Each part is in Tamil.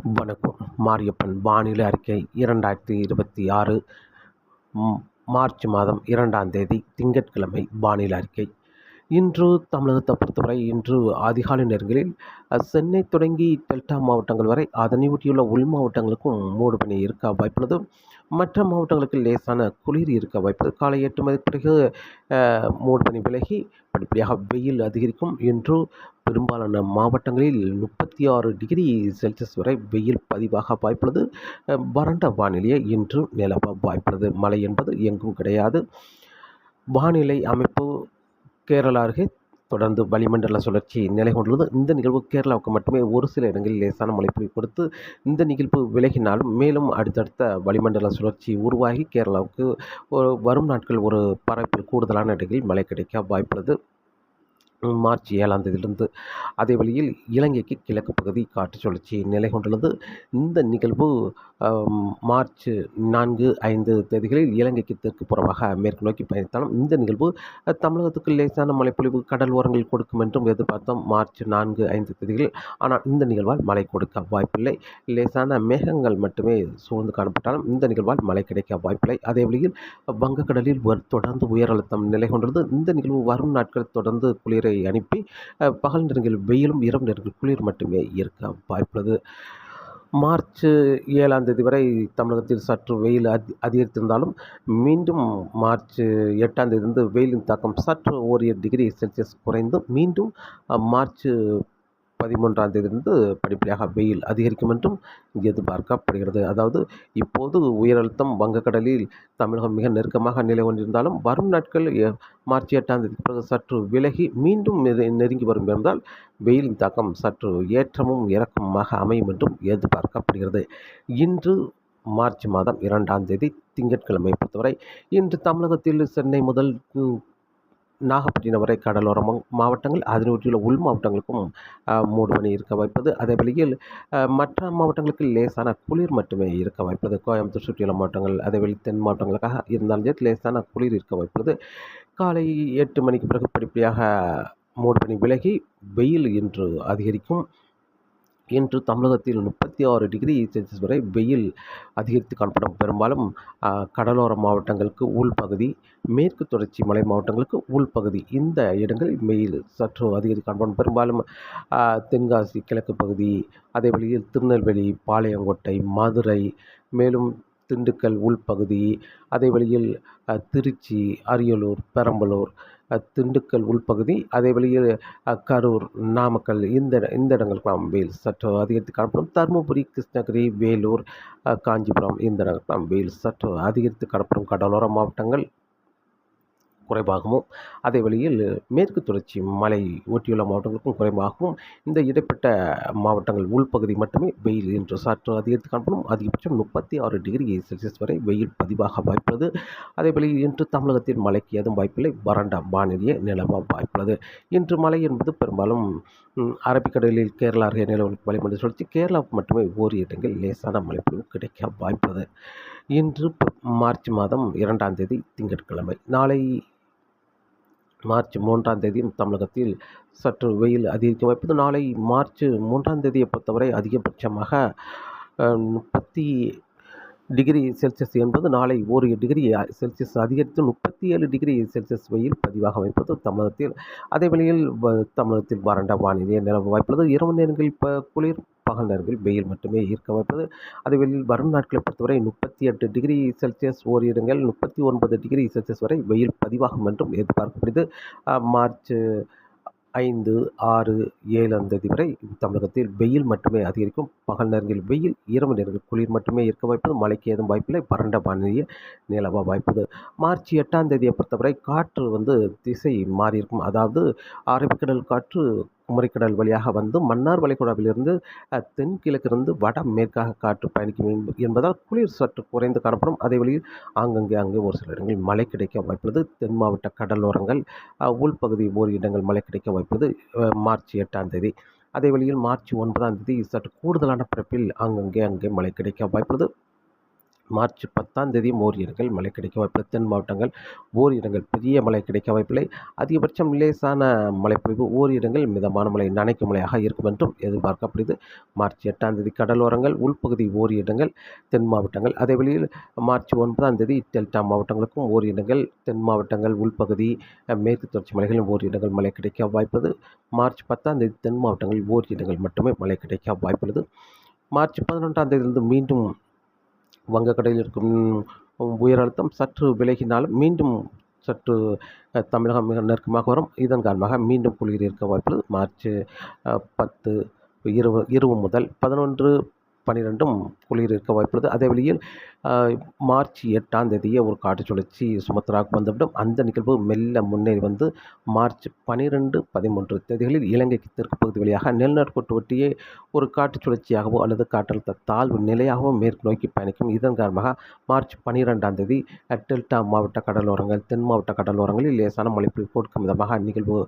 வணக்கம். மாரியப்பன் வானிலை அறிக்கை 2026 மார்ச் மாதம் 2ஆம் தேதி திங்கட்கிழமை வானிலை அறிக்கை. இன்று தமிழகத்தை பொறுத்தவரை இன்று அதிகாலை நேரங்களில் சென்னை தொடங்கி டெல்டா மாவட்டங்கள் வரை அதனை ஒட்டியுள்ள உள் மாவட்டங்களுக்கும் மூடுபனி இருக்க வாய்ப்புள்ளது. மற்ற மாவட்டங்களுக்கு லேசான குளிர் இருக்க வாய்ப்புள்ளது. காலை 8 மணிக்கு பிறகு மூடுபனி விலகி படிப்படியாக வெயில் அதிகரிக்கும். இன்று பெரும்பாலான மாவட்டங்களில் 36 டிகிரி செல்சியஸ் வரை வெயில் பதிவாக வாய்ப்புள்ளது. வறண்ட வானிலையே இன்று நிலவ வாய்ப்புள்ளது. மழை என்பது எங்கும் கிடையாது. வானிலை அமைப்பு கேரளா அருகே தொடர்ந்து வளிமண்டல சுழற்சி நிலை கொண்டுள்ளது. இந்த நிகழ்வு கேரளாவுக்கு மட்டுமே ஒரு சில இடங்களில் லேசான மழைப்பொழிவு கொடுத்து இந்த நிகழ்வு விலகினாலும் மேலும் அடுத்தடுத்த வளிமண்டல சுழற்சி உருவாகி கேரளாவுக்கு வரும் நாட்கள் ஒரு பரப்பில் கூடுதலான இடங்களில் மழை கிடைக்க வாய்ப்புள்ளது. மார்ச் 7ஆம் தேதியிலிருந்து அதே வழியில் இலங்கைக்கு கிழக்கு பகுதி காற்று சுழற்சி நிலை கொண்டுள்ளது. இந்த நிகழ்வு மார்ச் 4, 5 தேதிகளில் இலங்கைக்கு தெற்கு புறமாக மேற்கு நோக்கி பயணித்தாலும் இந்த நிகழ்வு தமிழகத்துக்கு லேசான மழைப்பொழிவு கடல் ஓரங்களில் கொடுக்கும் என்றும் எதிர்பார்த்தோம் மார்ச் 4, 5 தேதிகளில். ஆனால் இந்த நிகழ்வால் மழை கொடுக்க வாய்ப்பில்லை. லேசான மேகங்கள் மட்டுமே சூழ்ந்து காணப்பட்டாலும் இந்த நிகழ்வால் மழை கிடைக்க வாய்ப்பில்லை. அதே வழியில் வங்கக்கடலில் தொடர்ந்து உயர் அழுத்தம் நிலை கொண்டுள்ளது. இந்த நிகழ்வு வரும் நாட்கள் தொடர்ந்து குளிரை அனுப்பி பகல் நேரங்களில் வெயிலும் இரவு நேரங்களில் குளிர் மட்டுமே இருக்க வாய்ப்புள்ளது. மார்ச் 7ஆம் தேதி வரை தமிழகத்தில் சற்று வெயில் அதிகரித்திருந்தாலும் மீண்டும் மார்ச் 8ஆம் தேதியிலிருந்து வெயிலின் தாக்கம் சற்று ஓரிரு டிகிரி செல்சியஸ் குறைந்து மீண்டும் மார்ச் 13ஆம் தேதியிலிருந்து படிப்படியாக வெயில் அதிகரிக்கும் என்றும் எதிர்பார்க்கப்படுகிறது. அதாவது இப்போது உயரழுத்தம் வங்கக்கடலில் தமிழகம் மிக நெருக்கமாக நிலை கொண்டிருந்தாலும் வரும் நாட்கள் மார்ச் 8ஆம் தேதிக்கு பிறகு சற்று விலகி மீண்டும் நெருங்கி வரும் என்பதால் வெயிலின் தாக்கம் சற்று ஏற்றமும் இறக்கமுமாக அமையும் என்றும் எதிர்பார்க்கப்படுகிறது. இன்று மார்ச் மாதம் 2ஆம் தேதி திங்கட்கிழமை பொறுத்தவரை இன்று தமிழகத்தில் சென்னை முதல் நாகப்பட்டினம் வரை கடலோர மாவட்டங்கள் அதனை ஒட்டியுள்ள உள் மாவட்டங்களுக்கும் மூடுபனி இருக்க வாய்ப்பது. அதே வழியில் மற்ற மாவட்டங்களுக்கு லேசான குளிர் மட்டுமே இருக்க வாய்ப்பது. கோயம்புத்தூர் சுற்றியுள்ள மாவட்டங்கள் அதே வழி தென் மாவட்டங்களுக்காக இருந்தாலும் லேசான குளிர் இருக்க வாய்ப்பது. காலை 8 மணிக்கு பிறகு படிப்படியாக மூடுபனி விலகி வெயில் இன்று அதிகரிக்கும். இன்று தமிழகத்தில் 36 டிகிரி செல்சியஸ் வரை வெயில் அதிகரித்து காணப்படும். பெரும்பாலும் கடலோர மாவட்டங்களுக்கு உள்பகுதி, மேற்கு தொடர்ச்சி மலை மாவட்டங்களுக்கு உள்பகுதி இந்த இடங்களில் வெயில் சற்று அதிகரித்து காணப்படும். பெரும்பாலும் தென்காசி கிழக்கு பகுதி, அதே வழியில் திருநெல்வேலி, பாளையங்கோட்டை, மதுரை, மேலும் திண்டுக்கல் உள்பகுதி, அதே வழியில் திருச்சி, அரியலூர், பெரம்பலூர், திண்டுக்கல் உள்பகுதி, அதே வழியில் கரூர், நாமக்கல் இந்த இடங்களுக்கெல்லாம் வெயில் சற்று அதிகரித்து காணப்படும். தருமபுரி, கிருஷ்ணகிரி, வேலூர், காஞ்சிபுரம் இந்த இடங்களுக்கெல்லாம் வெயில் சற்று அதிகரித்து காணப்படும். கடலோர மாவட்டங்கள் குறைவாகவும் அதே வழியில் மேற்கு தொடர்ச்சி மலை ஒட்டியுள்ள மாவட்டங்களுக்கும் குறைவாகவும் இந்த இடைப்பட்ட மாவட்டங்கள் உள்பகுதி மட்டுமே வெயில் இன்று சற்று அதிகரித்து காணப்படும். அதிகபட்சம் 36 டிகிரி செல்சியஸ் வரை வெயில் பதிவாக வாய்ப்புள்ளது. அதே வழியில் இன்று தமிழகத்தில் மழைக்கு ஏதும் வாய்ப்பில்லை. வறண்ட வானிலையே நிலவ வாய்ப்புள்ளது. இன்று மழை என்பது பெரும்பாலும் அரபிக்கடலில் கேரளா அருகே நிலவும் வளிமண்டல சுழற்சி கேரளாவுக்கு மட்டுமே ஓரிரு இடங்களில் லேசான மழைப்பொழிவு கிடைக்க வாய்ப்புள்ளது. இன்று மார்ச் மாதம் 2ஆம் தேதி திங்கட்கிழமை. நாளை மார்ச் 3ஆம் தேதியும் தமிழகத்தில் சற்று வெயில் அதிகரிக்க வாய்ப்பது. நாளை மார்ச் 3ஆம் தேதியை பொறுத்தவரை அதிகபட்சமாக 30 டிகிரி செல்சியஸ் என்பது நாளை ஒரு டிகிரி செல்சியஸ் அதிகரித்து 37 டிகிரி செல்சியஸ் வெயில் பதிவாக வைப்பது தமிழகத்தில். அதே வழியில் தமிழகத்தில் வறண்ட வானிலை நிலவ வாய்ப்புள்ளது. இரவு நேரங்களில் குளிர், பகல் நேரங்களில் வெயில் மட்டுமே இருக்க வாய்ப்பது. அதே வழியில் வரும் நாட்களை பொறுத்தவரை 38 டிகிரி செல்சியஸ் ஓரிரு இடங்கள் 39 டிகிரி செல்சியஸ் வரை வெயில் பதிவாகும் என்றும் எதிர்பார்க்கப்படுது. மார்ச் 5, 6, 7ஆம் தேதி வரை தமிழகத்தில் வெயில் மட்டுமே அதிகரிக்கும். பகல் நேரங்களில் வெயில், இரவு நேரங்களில் குளிர் மட்டுமே இருக்க வாய்ப்பது. மழைக்கு ஏதும் வாய்ப்பில்லை. வறண்ட வானிலையே நிலவ வாய்ப்புது. மார்ச் 8ஆம் தேதியை பொறுத்தவரை காற்று திசை மாறியிருக்கும். அதாவது அரபிக்கடல் காற்று குமரிக்கடல் வழியாக வந்து மன்னார் வளைகுடாவிலிருந்து தென்கிழக்கிலிருந்து வட மேற்காக காற்று பயணிக்கும் என்பதால் குளிர் சற்று குறைந்து காணப்படும். அதே வழியில் அங்கே ஒரு சில இடங்களில் மழை கிடைக்க வாய்ப்புள்ளது. தென் மாவட்ட கடலோரங்கள் உள்பகுதி ஓரிரு இடங்கள் மழை கிடைக்க வாய்ப்புள்ளது. மார்ச் 8ஆம் தேதி. அதே வழியில் மார்ச் 9ஆம் தேதி சற்று கூடுதலான பரப்பில் அங்கே மழை கிடைக்க வாய்ப்புள்ளது. மார்ச் 10ஆம் தேதியும் ஓரிடங்கள் மழை கிடைக்க வாய்ப்பில்லை. தென் மாவட்டங்கள் ஓரிடங்கள் பெரிய மழை கிடைக்க வாய்ப்பில்லை. அதிகபட்சம் லேசான மழைப்பொழிவு, ஓரிடங்கள் மிதமான மழை, நனைக்கும் மழையாக இருக்கும் என்றும் எதிர்பார்க்கப்படுது. மார்ச் 8ஆம் தேதி கடலோரங்கள், உள்பகுதி ஓரிடங்கள், தென் மாவட்டங்கள். அதே வழியில் மார்ச் 9ஆம் தேதி டெல்டா மாவட்டங்களுக்கும் ஓரிடங்கள், தென் மாவட்டங்கள், உள்பகுதி, மேற்கு தொடர்ச்சி மலைகளில் ஓரிடங்கள் மழை கிடைக்க வாய்ப்புள்ளது. மார்ச் 10ஆம் தேதி தென் மாவட்டங்களில் ஓரிடங்கள் மட்டுமே மழை கிடைக்க வாய்ப்புள்ளது. மார்ச் 11ஆம் தேதியிலிருந்து மீண்டும் வங்கக்கடலில் இருக்கும் உயர் அழுத்தம் சற்று விலகினாலும் மீண்டும் சற்று தமிழகம் மிக நெருக்கமாக வரும். இதன் காரணமாக மீண்டும் குளிர் இருக்க வாய்ப்புள்ளது. மார்ச் 10 இரவு முதல் 11 12 குளிர் இருக்க வாய்ப்புள்ளது. அதே வழியில் மார்ச் 8ஆம் தேதியே ஒரு காற்று சுழற்சி சுமத்ராவுக்கு வந்துவிடும். அந்த நிகழ்வு மெல்ல முன்னேறி வந்து மார்ச் 12 13 தேதிகளில் இலங்கைக்கு தெற்கு பகுதி வழியாக நிலநடுக்கோட்டு ஒட்டியே ஒரு காற்று சுழற்சியாகவோ அல்லது காற்றழுத்த தாழ்வு நிலையாகவோ மேற்கு நோக்கி பயணிக்கும். இதன் காரணமாக மார்ச் 12ஆம் தேதி டெல்டா மாவட்ட கடலோரங்கள், தென் மாவட்ட கடலோரங்களில் லேசான மழைப்பொழிவு கொடுக்கும் விதமாக நிகழ்வு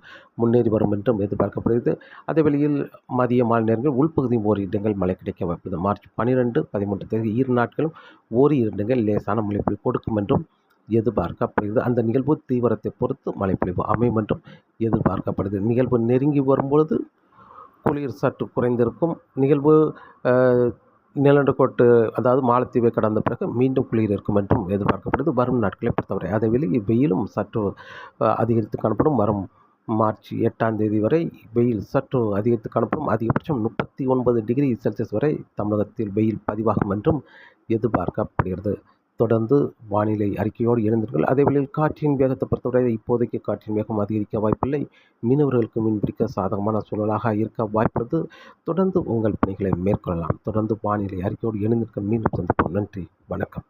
முன்னேறி வரும் என்றும் எதிர்பார்க்கப்படுகிறது. அதே வழியில் மதிய மாலை நேரங்கள் உள்பகுதி ஓரிடங்கள் மழை கிடைக்க வாய்ப்புள்ளது. மார்ச் 12 13 தேதி இரு நாட்களும் ஓரிடங்கள் லேசான மழைப்பொழிவு கொடுக்கும் என்றும் எதிர்பார்க்கப்படுகிறது. அந்த நிகழ்வு தீவிரத்தை பொறுத்து மழைப்பொழிவு அமையும் என்றும் எதிர்பார்க்கப்படுது. நிகழ்வு நெருங்கி வரும்பொழுது குளிர் சற்று குறைந்திருக்கும். நிகழ்வு நிலநடுக்கோட்டு அதாவது மாலத்தீவை கடந்த பிறகு மீண்டும் குளிர் இருக்கும் என்றும் எதிர்பார்க்கப்படுது வரும் நாட்களை பொறுத்தவரை. அதே வேளையில் வெயிலும் சற்று அதிகரித்து காணப்படும். வரும் மார்ச் 8ஆம் தேதி வரை வெயில் சற்று அதிகரித்து காணப்படும். அதிகபட்சம் 39 டிகிரி செல்சியஸ் வரை தமிழகத்தில் வெயில் பதிவாகும் என்றும் எதிர்பார்க்கப்படுகிறது. தொடர்ந்து வானிலை அறிக்கையோடு இணைந்தீர்கள். அதே வேளையில் காற்றின் வேகத்தை பொறுத்தவரை இப்போதைக்கு காற்றின் வேகம் அதிகரிக்க வாய்ப்பில்லை. மீனவர்களுக்கு மீன்பிடிக்க சாதகமான சூழலாக இருக்க வாய்ப்புள்ளது. தொடர்ந்து உங்கள் பணிகளை மேற்கொள்ளலாம். தொடர்ந்து வானிலை அறிக்கையோடு இணைந்திருக்க மீண்டும் சந்திப்போம். நன்றி, வணக்கம்.